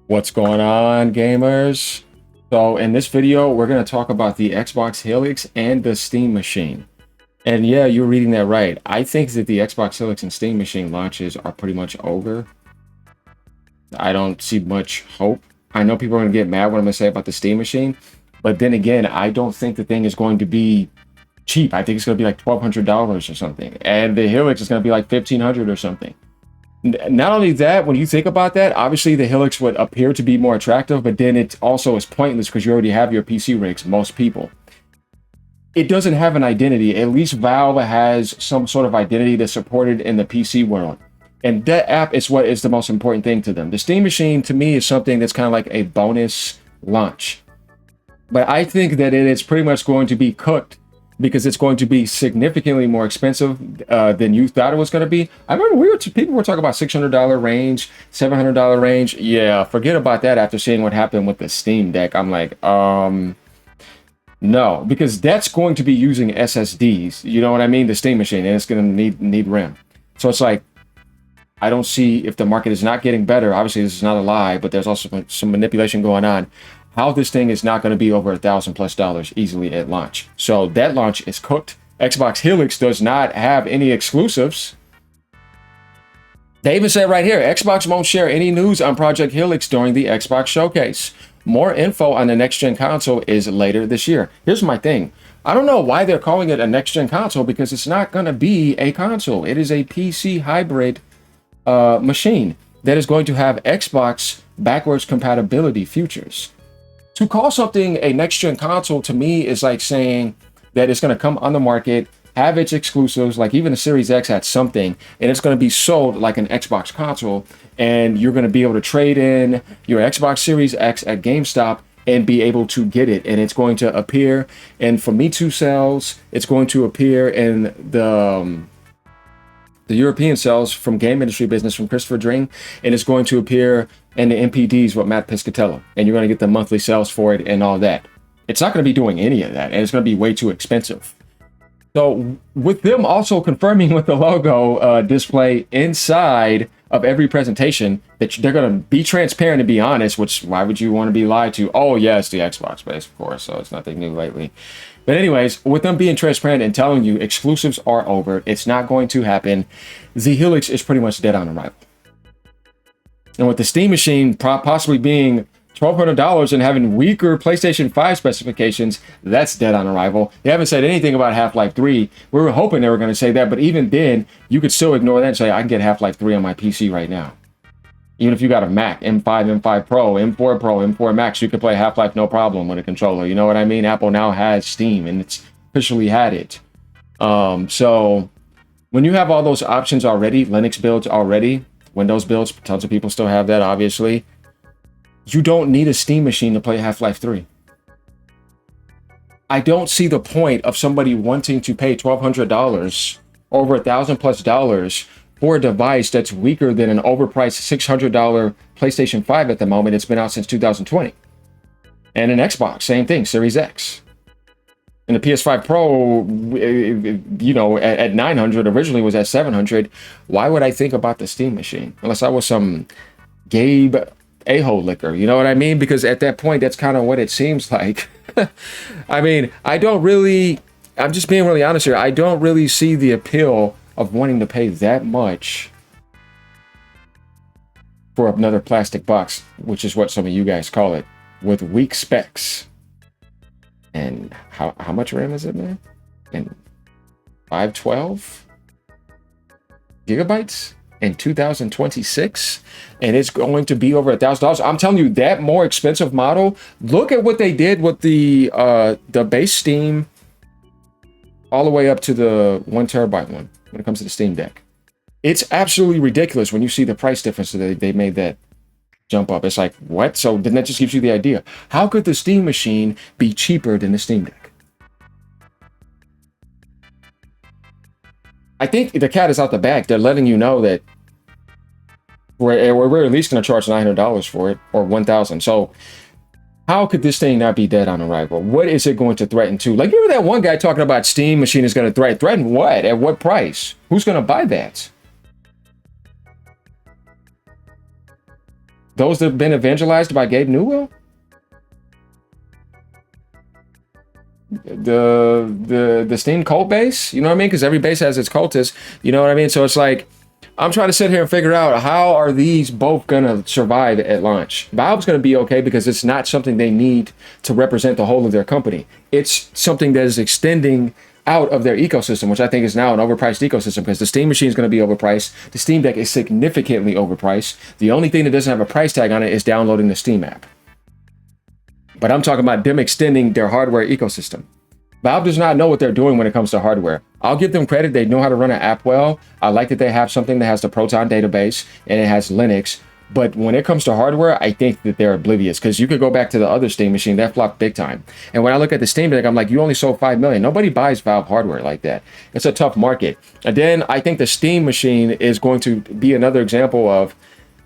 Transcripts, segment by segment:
What's going on, gamers? So in this video, we're going to talk about the Xbox Helix and the Steam Machine. And yeah, you're reading that right. I think that the Xbox Helix and Steam Machine launches are pretty much over. I don't see much hope. I know people are going to get mad what I'm going to say about the Steam Machine, but then again, I don't think the thing is going to be cheap. I think it's going to be like $1,200 or something. And the Helix is going to be like $1,500 or something. Not only that, when you think about that, obviously the Helix would appear to be more attractive, but then it also is pointless because you already have your PC rigs, most people. It doesn't have an identity. At least Valve has some sort of identity that's supported in the PC world. And that app is what is the most important thing to them. The Steam Machine, to me, is something that's kind of like a bonus launch. But I think that it is pretty much going to be cooked because it's going to be significantly more expensive than you thought it was going to be. I remember people were talking about $600 range, $700 range. Yeah, forget about that after seeing what happened with the Steam Deck. I'm like, no, because that's going to be using SSDs. You know what I mean? The Steam Machine, and it's going to need RAM. So it's like, I don't see, if the market is not getting better, obviously this is not a lie, but there's also some manipulation going on, how this thing is not going to be over $1,000+ easily at launch. So that launch is cooked. Xbox Helix does not have any exclusives. They even said right here, Xbox won't share any news on Project Helix during the Xbox showcase. More info on the next-gen console is later this year. Here's my thing. I don't know why they're calling it a next-gen console because it's not going to be a console. It is a PC hybrid machine that is going to have Xbox backwards compatibility features. To call something a next-gen console to me is like saying that it's going to come on the market, have its exclusives, like even the Series X had something, and it's going to be sold like an Xbox console, and you're going to be able to trade in your Xbox Series X at GameStop and be able to get it, and it's going to appear in Famitsu sales, it's going to appear in the European sales from Game Industry Business from Christopher Dring, and it's going to appear in the MPDs with Matt Piscatello, and you're going to get the monthly sales for it and all that. It's not going to be doing any of that, and it's going to be way too expensive. So with them also confirming with the logo display inside of every presentation that they're going to be transparent and be honest, which why would you want to be lied to? Oh, yeah, it's the Xbox base, of course, so it's nothing new lately. But anyways, with them being transparent and telling you exclusives are over, it's not going to happen, the Helix is pretty much dead on arrival. And with the Steam Machine possibly being $1,200 and having weaker PlayStation 5 specifications, that's dead on arrival. They haven't said anything about Half-Life 3. We were hoping they were going to say that, but even then, you could still ignore that and say, I can get Half-Life 3 on my PC right now. Even if you got a Mac, M5, M5 Pro, M4 Pro, M4 Max, you can play Half-Life no problem with a controller. You know what I mean? Apple now has Steam, and it's officially had it. So when you have all those options already, Linux builds already, Windows builds, tons of people still have that, obviously. You don't need a Steam Machine to play Half-Life 3. I don't see the point of somebody wanting to pay $1,200, over $1,000+ for a device that's weaker than an overpriced $600 PlayStation 5 at the moment. It's been out since 2020. And an Xbox, same thing, Series X. And the PS5 Pro, you know, at $900, originally was at $700. Why would I think about the Steam Machine? Unless I was some Gabe a-hole liquor, you know what I mean? Because at that point, that's kind of what it seems like. I mean, I'm just being really honest here. I don't really see the appeal of wanting to pay that much for another plastic box, which is what some of you guys call it, with weak specs. And how much RAM is it, man? And 512 gigabytes in 2026, and it's going to be over $1,000. I'm telling you, that more expensive model. Look at what they did with the base Steam, all the way up to the 1 terabyte one when it comes to the Steam Deck. It's absolutely ridiculous when you see the price difference that they made that jump up. It's like, what? So then that just gives you the idea. How could the Steam Machine be cheaper than the Steam Deck? I think the cat is out the bag. They're letting you know that we're at least going to charge $900 for it, or $1,000. So how could this thing not be dead on arrival? What is it going to threaten to? Like, you remember that one guy talking about Steam Machine is going to threaten what? At what price? Who's going to buy that? Those that have been evangelized by Gabe Newell? The Steam cult base, you know what I mean? Because every base has its cultists, you know what I mean? So it's like, I'm trying to sit here and figure out how are these both gonna survive at launch. Valve's gonna be okay because it's not something they need to represent the whole of their company. It's something that is extending out of their ecosystem, which I think is now an overpriced ecosystem, because the Steam machine is going to be overpriced. The Steam Deck is significantly overpriced. The only thing that doesn't have a price tag on it is downloading the Steam app. But I'm talking about them extending their hardware ecosystem. Valve does not know what they're doing when it comes to hardware. I'll give them credit. They know how to run an app well. I like that they have something that has the Proton database and it has Linux. But when it comes to hardware, I think that they're oblivious, because you could go back to the other Steam machine that flopped big time. And when I look at the Steam Deck, I'm like, you only sold 5 million. Nobody buys Valve hardware like that. It's a tough market. And then I think the Steam machine is going to be another example of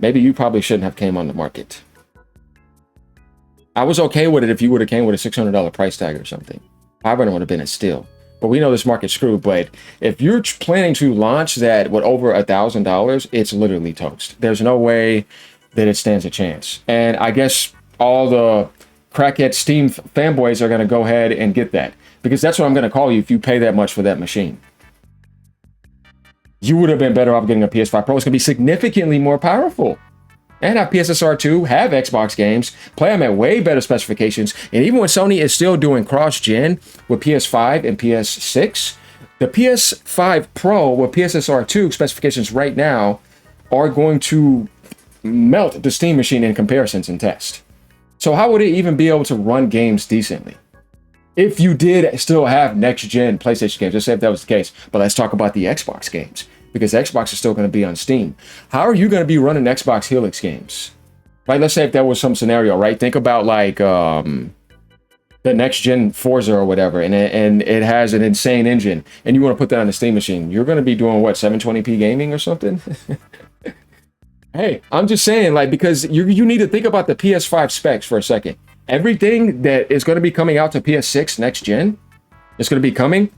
maybe you probably shouldn't have came on the market. I was okay with it if you would have came with a $600 price tag or something. 500 would have been a steal. But we know this market's screwed. But if you're planning to launch that with over $1,000, it's literally toast. There's no way that it stands a chance. And I guess all the crackhead Steam fanboys are going to go ahead and get that, because that's what I'm going to call you if you pay that much for that machine. You would have been better off getting a PS5 Pro. It's going to be significantly more powerful. And have PSSR2, have Xbox games, play them at way better specifications. And even when Sony is still doing cross-gen with PS5 and PS6, the PS5 Pro with PSSR2 specifications right now are going to melt the Steam machine in comparisons and test. So how would it even be able to run games decently if you did still have next-gen PlayStation games? Let's say if that was the case. But let's talk about the Xbox games, because Xbox is still going to be on Steam. How are you going to be running Xbox Helix games? Right? Let's say if that was some scenario, right? Think about like the next gen Forza or whatever, and it has an insane engine, and you want to put that on the Steam machine. You're going to be doing what, 720p gaming or something? Hey, I'm just saying, like, because you need to think about the PS5 specs for a second. Everything that is going to be coming out to PS6 next gen is going to be coming.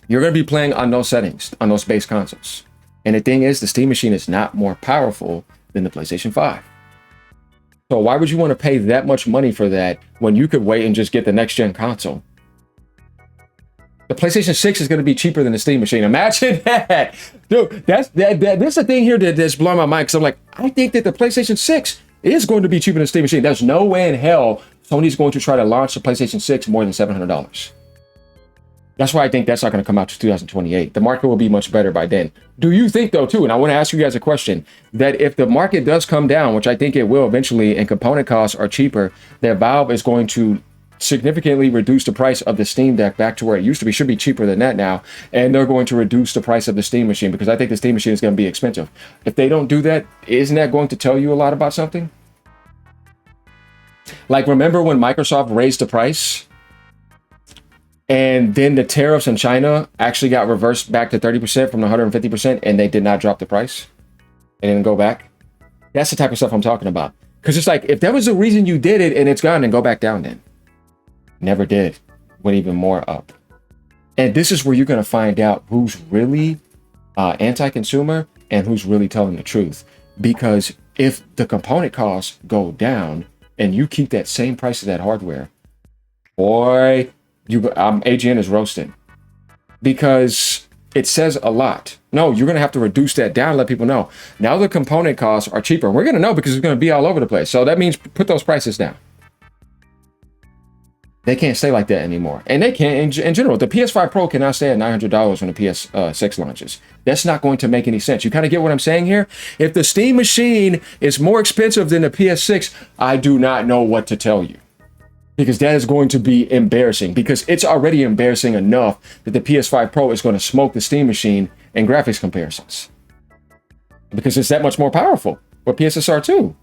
You're going to be playing on those settings, on those base consoles. And the thing is, the Steam machine is not more powerful than the PlayStation 5. So why would you want to pay that much money for that when you could wait and just get the next gen console? The PlayStation 6 is going to be cheaper than the Steam machine. Imagine that. Dude, that's the thing here that's blowing my mind, because I'm like, I think that the PlayStation 6 is going to be cheaper than the Steam machine. There's no way in hell Sony's going to try to launch the PlayStation 6 more than $700. That's why I think that's not going to come out to 2028. The market will be much better by then. Do you think, though, too, and I want to ask you guys a question, that if the market does come down, which I think it will eventually, and component costs are cheaper, that Valve is going to significantly reduce the price of the Steam Deck back to where it used to be? Should be cheaper than that now. And they're going to reduce the price of the Steam machine, because I think the Steam machine is going to be expensive. If they don't do that, isn't that going to tell you a lot about something? Like, remember when Microsoft raised the price? And then the tariffs in China actually got reversed back to 30% from the 150%, and they did not drop the price and then go back. That's the type of stuff I'm talking about. Because it's like, if that was the reason you did it and it's gone, then go back down then. Never did. Went even more up. And this is where you're going to find out who's really anti-consumer and who's really telling the truth. Because if the component costs go down and you keep that same price of that hardware, boy, AGN is roasting, because it says a lot. No, you're going to have to reduce that down, let people know. Now the component costs are cheaper. We're going to know because it's going to be all over the place. So that means put those prices down. They can't stay like that anymore. And they can't in general. The PS5 Pro cannot stay at $900 when the PS6 launches. That's not going to make any sense. You kind of get what I'm saying here? If the Steam machine is more expensive than the PS6, I do not know what to tell you. Because that is going to be embarrassing, because it's already embarrassing enough that the PS5 Pro is going to smoke the Steam machine in graphics comparisons, because it's that much more powerful with PSSR2.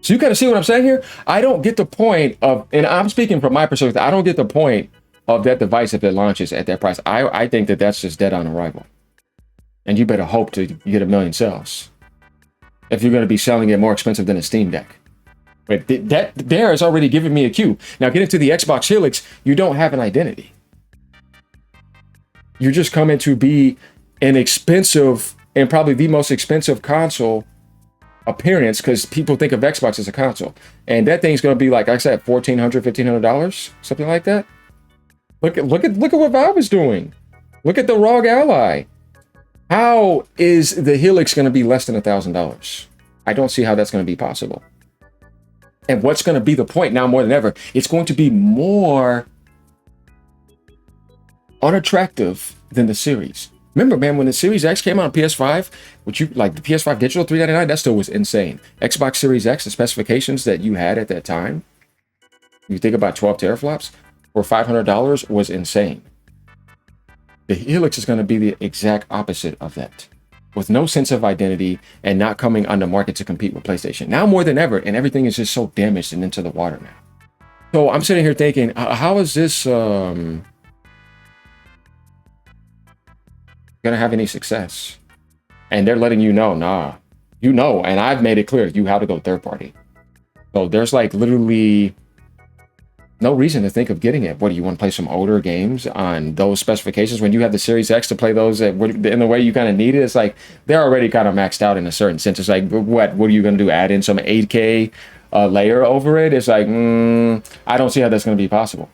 So you kind of see what I'm saying here? I don't get the point of, and I'm speaking from my perspective, I don't get the point of that device if it launches at that price. I think that that's just dead on arrival. And you better hope to get 1 million sales if you're going to be selling it more expensive than a Steam Deck. But that there is already giving me a cue. Now, getting to the Xbox Helix, you don't have an identity. You're just coming to be an expensive, and probably the most expensive console appearance because people think of Xbox as a console. And that thing's going to be like I said, $1,400, $1,500, something like that. Look at what Valve is doing. Look at the ROG Ally. How is the Helix going to be less than $1,000? I don't see how that's going to be possible. And what's going to be the point now more than ever? It's going to be more unattractive than the Series. Remember, man, when the Series X came out on PS5, which you like the PS5 digital $399, that still was insane. Xbox Series X, the specifications that you had at that time, you think about 12 teraflops for $500 was insane. The Helix is going to be the exact opposite of that, with no sense of identity and not coming on the market to compete with PlayStation. Now more than ever, and everything is just so damaged and into the water now. So I'm sitting here thinking, how is this going to have any success? And they're letting you know, nah, you know, and I've made it clear, you have to go third party. So there's like literally no reason to think of getting it. What, do you want to play some older games on those specifications when you have the Series X to play those in the way you kind of need it? It's like they're already kind of maxed out in a certain sense. It's like, what are you going to do? Add in some 8K layer over it? It's like, I don't see how that's going to be possible.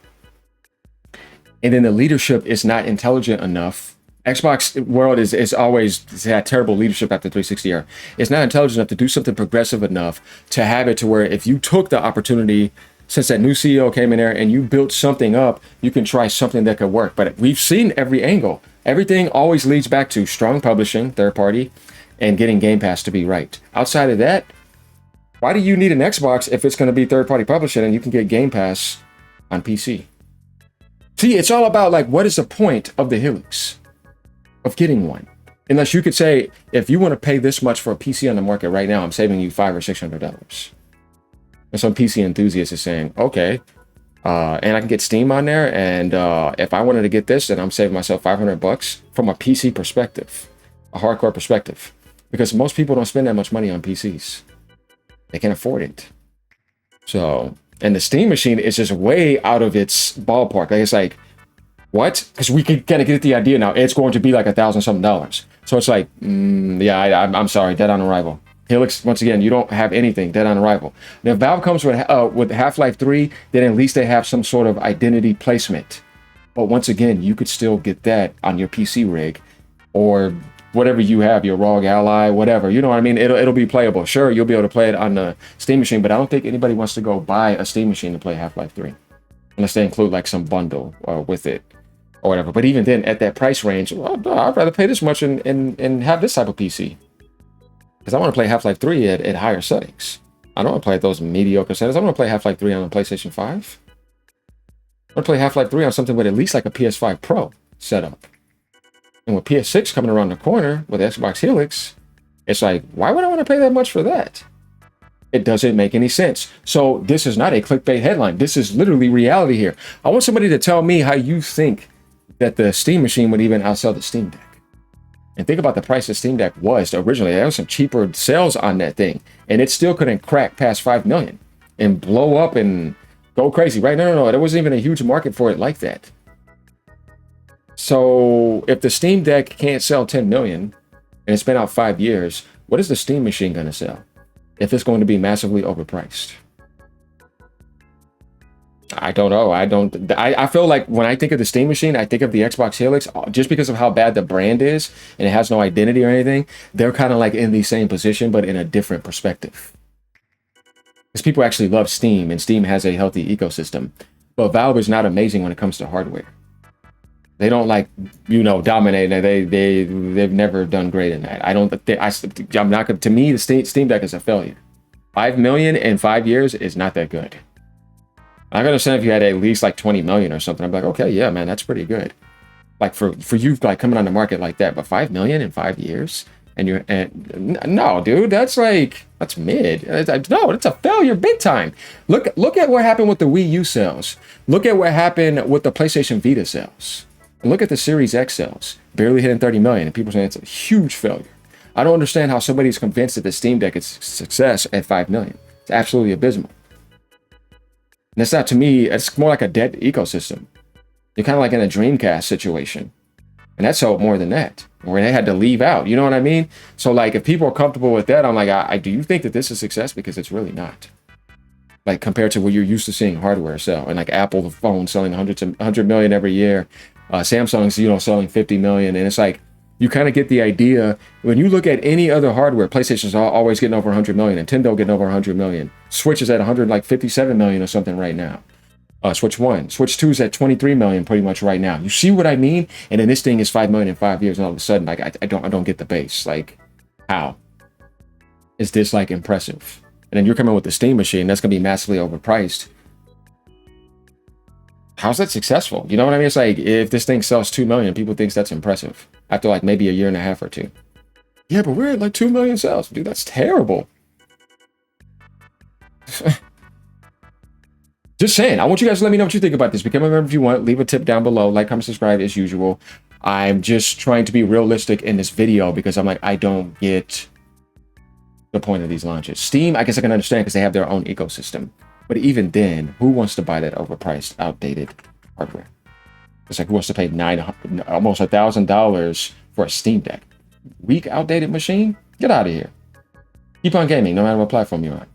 And then the leadership is not intelligent enough. Xbox world is always had terrible leadership after 360 era. It's not intelligent enough to do something progressive enough to have it to where if you took the opportunity since that new CEO came in there and you built something up, you can try something that could work. But we've seen every angle. Everything always leads back to strong publishing, third party, and getting Game Pass to be right. Outside of that, why do you need an Xbox if it's going to be third party publishing and you can get Game Pass on PC? See, it's all about like, what is the point of the Helix? Of getting one? Unless you could say, if you want to pay this much for a PC on the market right now, I'm saving you $500 or $600. And some PC enthusiast is saying, okay, and I can get Steam on there. And if I wanted to get this, then I'm saving myself $500 from a PC perspective, a hardcore perspective, because most people don't spend that much money on PCs. They can't afford it. So, and the Steam machine is just way out of its ballpark. Like, it's like, what? Because we can kind of get the idea now. It's going to be like $1,000 something. So it's like, yeah, I'm sorry, dead on arrival. Helix, once again, you don't have anything, dead on arrival. Now, if Valve comes with Half-Life 3, then at least they have some sort of identity placement. But once again, you could still get that on your PC rig or whatever you have, your ROG Ally, whatever. You know what I mean? It'll be playable. Sure, you'll be able to play it on the Steam machine, but I don't think anybody wants to go buy a Steam machine to play Half-Life 3 unless they include like some bundle with it or whatever. But even then, at that price range, well, I'd rather pay this much and have this type of PC. Because I want to play Half-Life 3 at higher settings. I don't want to play at those mediocre settings. I want to play Half-Life 3 on a PlayStation 5. I want to play Half-Life 3 on something with at least like a PS5 Pro setup. And with PS6 coming around the corner with Xbox Helix, it's like, why would I want to pay that much for that? It doesn't make any sense. So this is not a clickbait headline. This is literally reality here. I want somebody to tell me how you think that the Steam machine would even outsell the Steam Deck. And think about the price the Steam Deck was originally. There was some cheaper sales on that thing, and it still couldn't crack past 5 million and blow up and go crazy, right? No. There wasn't even a huge market for it like that. So if the Steam Deck can't sell 10 million and it's been out 5 years, what is the Steam machine going to sell if it's going to be massively overpriced? I don't know. I feel like when I think of the Steam machine, I think of the Xbox Helix just because of how bad the brand is and it has no identity or anything. They're kind of like in the same position, but in a different perspective. Because people actually love Steam and Steam has a healthy ecosystem. But Valve is not amazing when it comes to hardware. They don't like, dominate. They've never done great in that. I'm not going to me, the Steam Deck is a failure. 5 million in 5 years is not that good. I can understand if you had at least like 20 million or something. I'm like, okay, yeah, man, that's pretty good. Like for you, like coming on the market like that, but 5 million in 5 years, no, dude, that's mid. No, it's a failure, big time. Look at what happened with the Wii U sales. Look at what happened with the PlayStation Vita sales. And look at the Series X sales, barely hitting 30 million, and people saying it's a huge failure. I don't understand how somebody's convinced that the Steam Deck is success at 5 million. It's absolutely abysmal. And it's not, to me, it's more like a dead ecosystem. You're kind of like in a Dreamcast situation. And that sold more than that, where they had to leave out. You know what I mean? So like, if people are comfortable with that, I'm like, I do you think that this is success? Because it's really not. Like, compared to what you're used to seeing hardware sell, and like Apple, the phone selling 100 million every year, Samsung's, you know, selling 50 million. And it's like, you kind of get the idea. When you look at any other hardware, PlayStation's always getting over 100 million, Nintendo getting over 100 million. Switch is at 157 million or something right now. Switch 1. Switch 2 is at 23 million pretty much right now. You see what I mean? And then this thing is 5 million in 5 years, and all of a sudden, like, I don't get the base. Like, how is this like impressive? And then you're coming with the Steam machine that's gonna be massively overpriced. How's that successful? You know what I mean? It's like, if this thing sells 2 million, people think that's impressive after like maybe a year and a half or two. Yeah, but we're at like 2 million sales. Dude, that's terrible. Just saying, I want you guys to let me know what you think about this. Become a member if you want. Leave a tip down below. Like, comment, subscribe as usual. I'm just trying to be realistic in this video because I'm like, I don't get the point of these launches. Steam, I guess I can understand because they have their own ecosystem. But even then, who wants to buy that overpriced, outdated hardware? It's like, who wants to pay almost $1,000 for a Steam Deck? Weak, outdated machine? Get out of here. Keep on gaming, no matter what platform you're on.